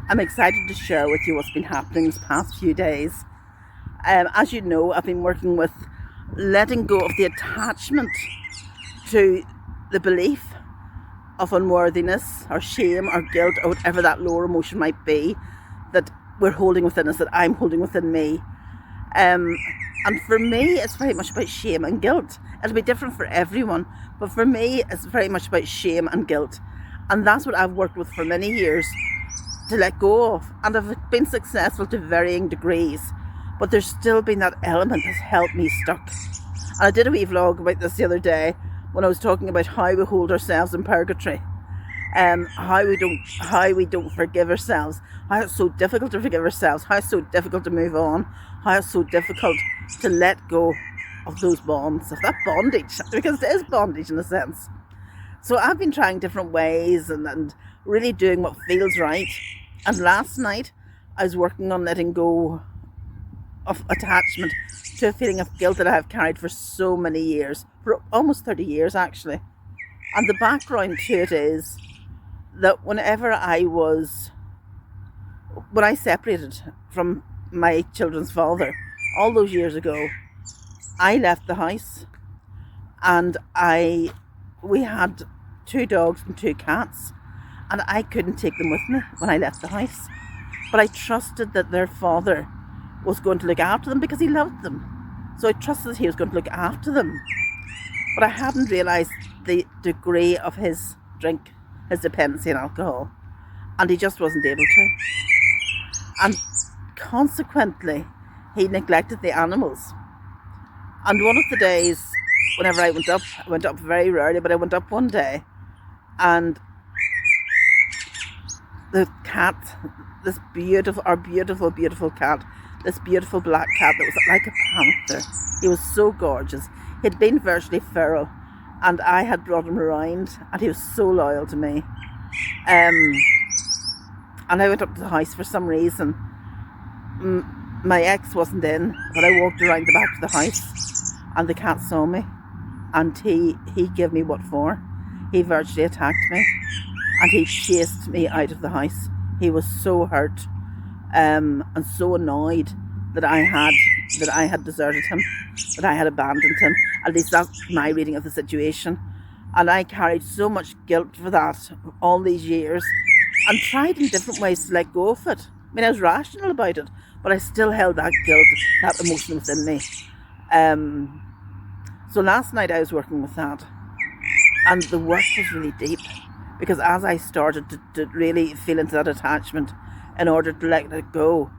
I'm excited to share with you what's been happening these past few days. As you know, I've been working with letting go of the attachment to the belief of unworthiness or shame or guilt or whatever that lower emotion might be that we're holding within us, that I'm holding within me. And for me, it's very much about shame and guilt. It'll be different for everyone, but for me, it's very much about shame and guilt. And that's what I've worked with for many years to let go of. And I've been successful to varying degrees, but there's still been that element that's held me stuck. And I did a wee vlog about this the other day when I was talking about how we hold ourselves in purgatory. How we don't forgive ourselves, how it's so difficult to forgive ourselves, how it's so difficult to move on, how it's so difficult to let go of those bonds, of that bondage, because it is bondage in a sense. So I've been trying different ways and really doing what feels right. And last night I was working on letting go of attachment to a feeling of guilt that I have carried for so many years, for almost 30 years actually. And the background to it is that when I separated from my children's father all those years ago, I left the house, and we had 2 dogs and 2 cats, and I couldn't take them with me when I left the house. But I trusted that their father was going to look after them because he loved them. So I trusted that he was going to look after them. But I hadn't realised the degree of his drink, his dependency on alcohol, and he just wasn't able to. And consequently, he neglected the animals. And one of the days, whenever I went up very rarely, but I went up one day, and the cat, our beautiful cat, this beautiful black cat that was like a panther. He was so gorgeous. He'd been virtually feral, and I had brought him around, and he was so loyal to me. And I went up to the house for some reason. My ex wasn't in, but I walked around the back of the house, and the cat saw me, and he gave me what for. He virtually attacked me, and he chased me out of the house. He was so hurt and so annoyed that I had deserted him, that I had abandoned him. At least that's my reading of the situation. And I carried so much guilt for that all these years, and tried in different ways to let go of it. I mean, I was rational about it, but I still held that guilt, that emotion within me. So last night I was working with that, and the work was really deep, because as I started to really feel into that attachment in order to let it go,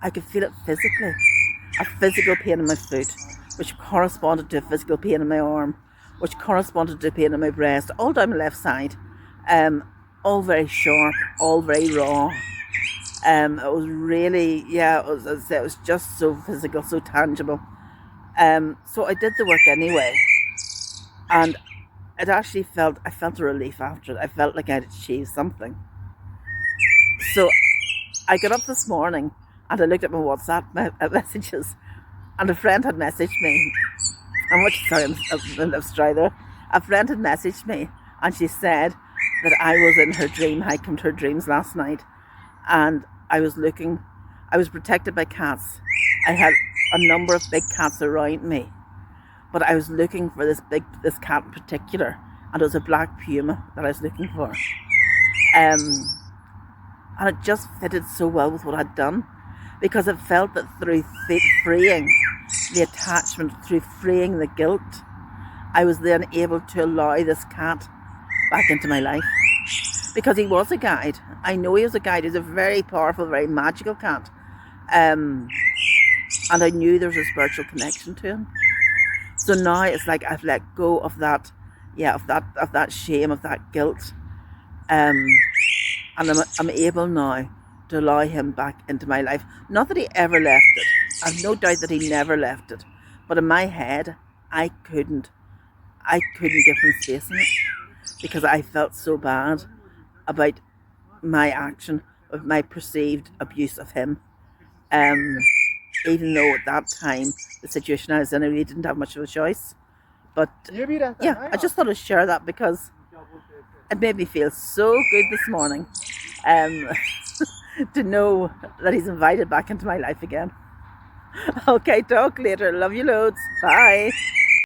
I could feel it physically. A physical pain in my foot, which corresponded to a physical pain in my arm, which corresponded to a pain in my breast, all down my left side. All very sharp, all very raw. It was really, it was just so physical, so tangible. So I did the work anyway, and I felt a relief after it. I felt like I'd achieved something. So I got up this morning and I looked at my WhatsApp messages, and a friend had messaged me. I'm there. A friend had messaged me, and she said that I was in her dream, hiking to her dreams last night, and I was protected by cats. I had a number of big cats around me, but I was looking for this cat in particular, and it was a black puma that I was looking for. And it just fitted so well with what I'd done, because it felt that through freeing the attachment, through freeing the guilt, I was then able to allow this cat back into my life. Because he was a guide. I know he was a guide. He's a very powerful, very magical cat. And I knew there was a spiritual connection to him. So now it's like I've let go of that, of that shame, of that guilt. And I'm able now to allow him back into my life. Not that he ever left it. I've no doubt that he never left it. But in my head, I couldn't give him space in it, because I felt so bad about my action, of my perceived abuse of him. Even though at that time, the situation I was in, I really didn't have much of a choice. But I just thought I'd share that because it made me feel so good this morning. to know that he's invited back into my life again. Okay, talk later. Love you loads. Bye.